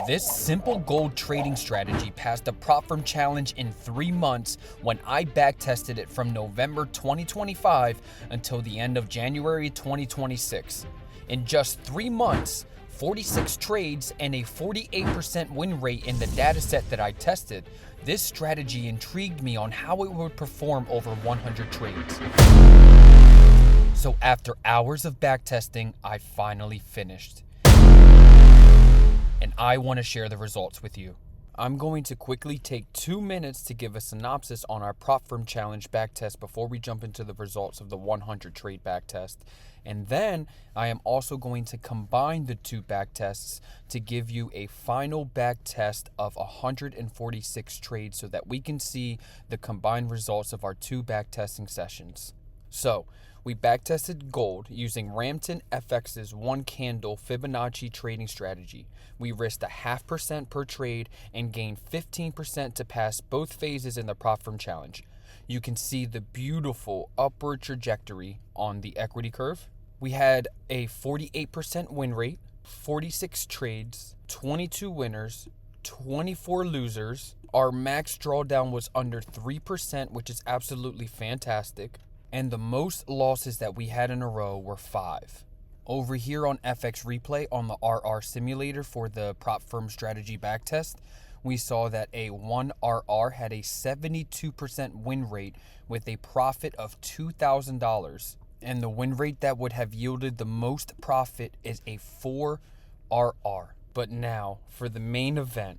This simple gold trading strategy passed the prop firm challenge in 3 months when I backtested it from November 2025 until the end of January 2026. In just 3 months, 46 trades and a 48% win rate in the dataset that I tested, this strategy intrigued me on how it would perform over 100 trades. So after hours of backtesting, I finally finished. And I want to share the results with you. I'm going to quickly take 2 minutes to give a synopsis on our prop firm challenge backtest before we jump into the results of the 100 trade backtest. And then I am also going to combine the 2 backtests to give you a final backtest of 146 trades so that we can see the combined results of our 2 backtesting sessions. So, we backtested gold using RamtinFX's 1 candle Fibonacci trading strategy. We risked 0.5% per trade and gained 15% to pass both phases in the prop firm challenge. You can see the beautiful upward trajectory on the equity curve. We had a 48% win rate, 46 trades, 22 winners, 24 losers. Our max drawdown was under 3%, which is absolutely fantastic. And the most losses that we had in a row were 5. Over here on FX Replay on the RR simulator for the prop firm strategy backtest, we saw that a 1RR had a 72% win rate with a profit of $2,000. And the win rate that would have yielded the most profit is a 4RR. But now, for the main event,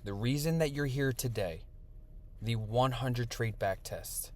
the reason that you're here today, the 100 trade backtest.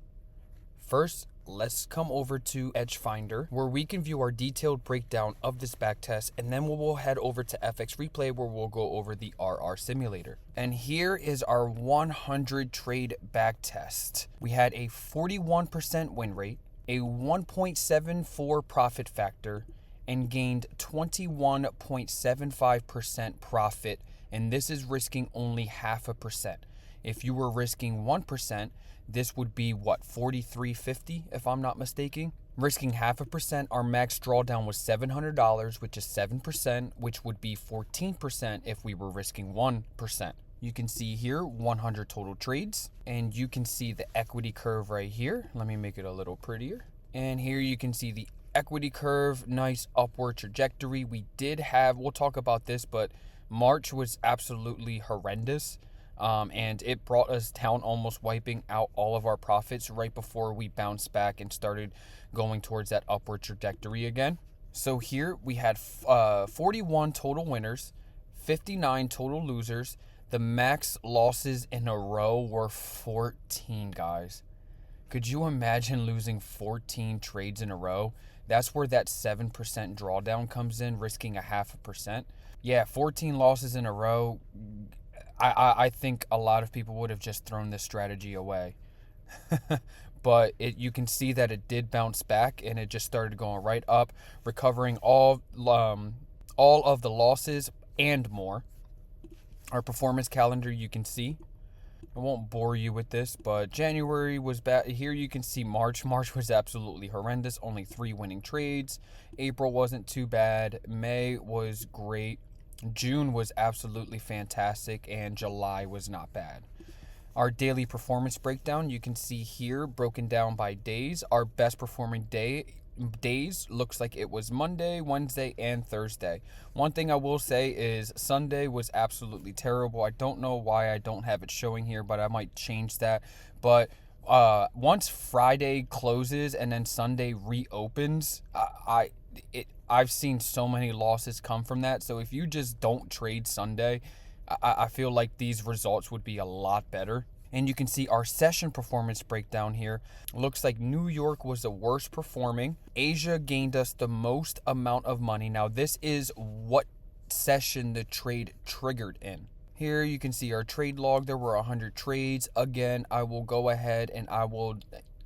First, let's come over to Edge Finder where we can view our detailed breakdown of this backtest, and then we'll head over to FX Replay where we'll go over the RR simulator. And here is our 100 trade backtest. We had a 41% win rate, a 1.74 profit factor, and gained 21.75% profit, and this is risking only 0.5%. If you were risking 1%, this would be what, 43.50 if I'm not mistaken. Risking 0.5%, our max drawdown was $700, which is 7%, which would be 14% if we were risking 1%. You can see here 100 total trades, and you can see the equity curve right here. Let me make it a little prettier. And here you can see the equity curve, nice upward trajectory. We'll talk about this, but March was absolutely horrendous. And it brought us down, almost wiping out all of our profits right before we bounced back and started going towards that upward trajectory again. So here we had 41 total winners, 59 total losers. The max losses in a row were 14, guys. Could you imagine losing 14 trades in a row? That's where that 7% drawdown comes in, risking 0.5%. Yeah, 14 losses in a row. I think a lot of people would have just thrown this strategy away. But you can see that it did bounce back, and it just started going right up, recovering all of the losses and more. Our performance calendar, you can see. I won't bore you with this, but January was bad. Here you can see March. March was absolutely horrendous, only 3 winning trades. April wasn't too bad. May was great. June was absolutely fantastic, and July was not bad. Our daily performance breakdown, you can see here, broken down by days. Our best performing days looks like it was Monday, Wednesday, and Thursday. One thing I will say is Sunday was absolutely terrible. I don't know why I don't have it showing here, but I might change that. But once Friday closes and then Sunday reopens, I've seen so many losses come from that. So if you just don't trade Sunday, I feel like these results would be a lot better. And you can see our session performance breakdown here. Looks like New York was the worst performing. Asia gained us the most amount of money. Now this is what session the trade triggered in. Here you can see our trade log. There were 100 trades. Again, I will go ahead and I will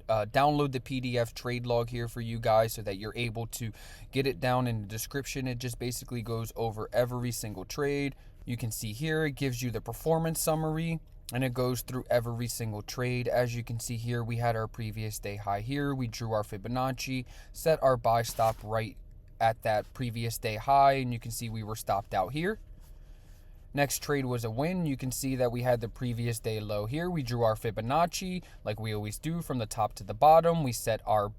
download the PDF trade log here for you guys so that you're able to get it down in the description. It just basically goes over every single trade. You can see here it gives you the performance summary, and it goes through every single trade. As you can see here, we had our previous day high here. We drew our Fibonacci, set our buy stop right at that previous day high, and you can see we were stopped out here. Next trade was a win. You can see that we had the previous day low here. We drew our Fibonacci like we always do from the top to the bottom. We set our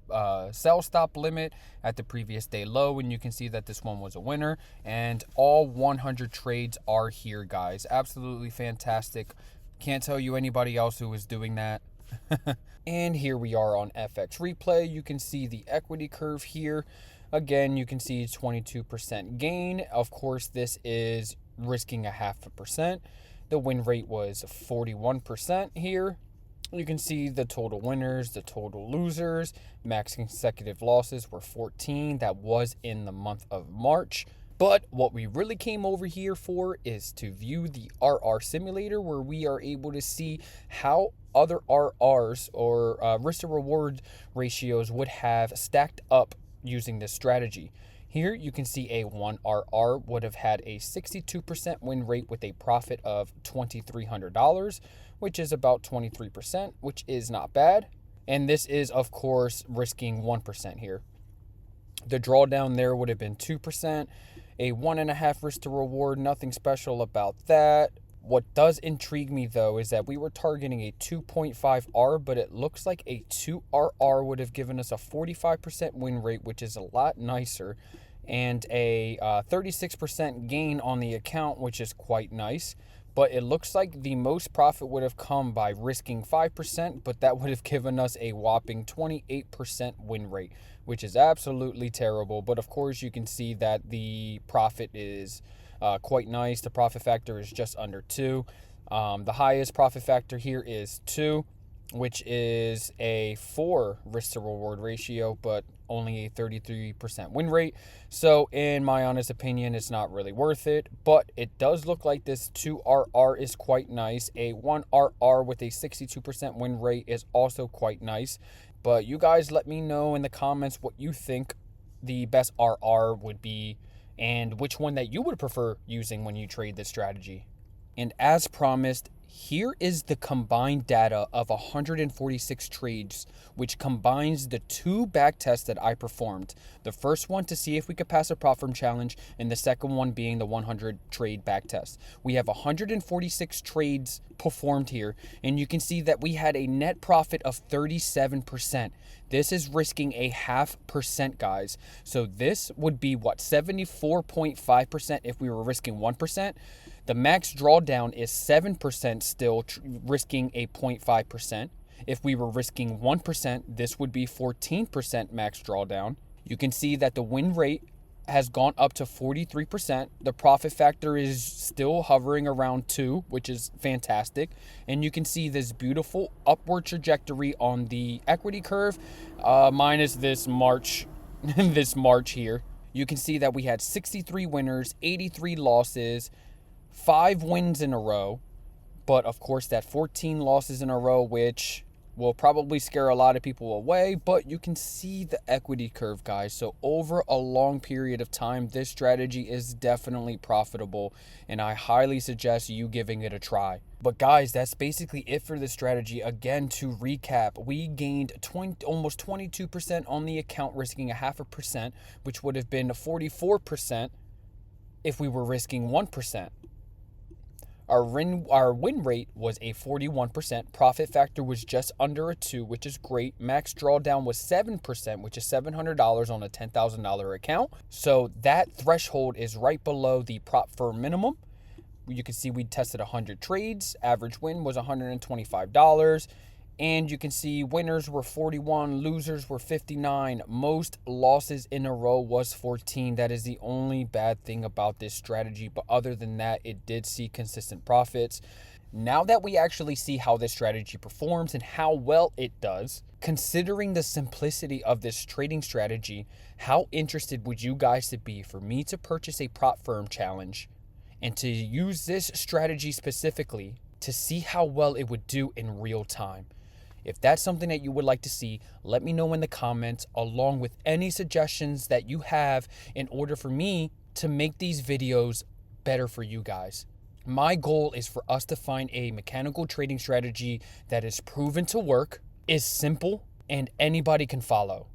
sell stop limit at the previous day low, and you can see that this one was a winner. And all 100 trades are here, guys. Absolutely fantastic. Can't tell you anybody else who is doing that. And here we are on FX replay. You can see the equity curve here. Again, you can see 22% gain. Of course, this is risking 0.5%. The win rate was 41% here. You can see the total winners, the total losers. Max consecutive losses were 14. That was in the month of March. But what we really came over here for is to view the RR simulator, where we are able to see how other RRs or risk to reward ratios would have stacked up using this strategy. Here you can see a 1RR would have had a 62% win rate with a profit of $2,300, which is about 23%, which is not bad. And this is, of course, risking 1% here. The drawdown there would have been 2%, a 1.5 risk to reward, nothing special about that. What does intrigue me, though, is that we were targeting a 2.5R, but it looks like a 2RR would have given us a 45% win rate, which is a lot nicer, and a 36% gain on the account, which is quite nice. But it looks like the most profit would have come by risking 5%, but that would have given us a whopping 28% win rate, which is absolutely terrible. But of course, you can see that the profit is quite nice. The profit factor is just under 2. The highest profit factor here is 2, which is a 4 risk to reward ratio, but only a 33% win rate. So in my honest opinion, it's not really worth it, but it does look like this 2RR is quite nice. A 1RR with a 62% win rate is also quite nice. But you guys let me know in the comments what you think the best RR would be and which one that you would prefer using when you trade this strategy. And as promised, here is the combined data of 146 trades, which combines the 2 back tests that I performed. The first one to see if we could pass a prop firm challenge, and the second one being the 100 trade back test. We have 146 trades performed here, and you can see that we had a net profit of 37%. This is risking a 0.5%, guys. So this would be what, 74.5% if we were risking 1%. The max drawdown is 7% still, risking a 0.5%. If we were risking 1%, this would be 14% max drawdown. You can see that the win rate has gone up to 43%. The profit factor is still hovering around 2, which is fantastic. And you can see this beautiful upward trajectory on the equity curve, minus this March, this March here. You can see that we had 63 winners, 83 losses, 5 wins in a row, but of course that 14 losses in a row, which will probably scare a lot of people away, but you can see the equity curve, guys. So over a long period of time, this strategy is definitely profitable, and I highly suggest you giving it a try. But guys, that's basically it for this strategy. Again, to recap, we gained almost 22% on the account, risking 0.5%, which would have been 44% if we were risking 1%. Our win rate was a 41%. Profit factor was just under a 2, which is great. Max drawdown was 7%, which is $700 on a $10,000 account. So that threshold is right below the prop firm minimum. You can see we tested 100 trades. Average win was $125. And you can see winners were 41, losers were 59. Most losses in a row was 14. That is the only bad thing about this strategy. But other than that, it did see consistent profits. Now that we actually see how this strategy performs and how well it does, considering the simplicity of this trading strategy, how interested would you guys be for me to purchase a prop firm challenge and to use this strategy specifically to see how well it would do in real time? If that's something that you would like to see, let me know in the comments, along with any suggestions that you have in order for me to make these videos better for you guys. My goal is for us to find a mechanical trading strategy that is proven to work, is simple, and anybody can follow.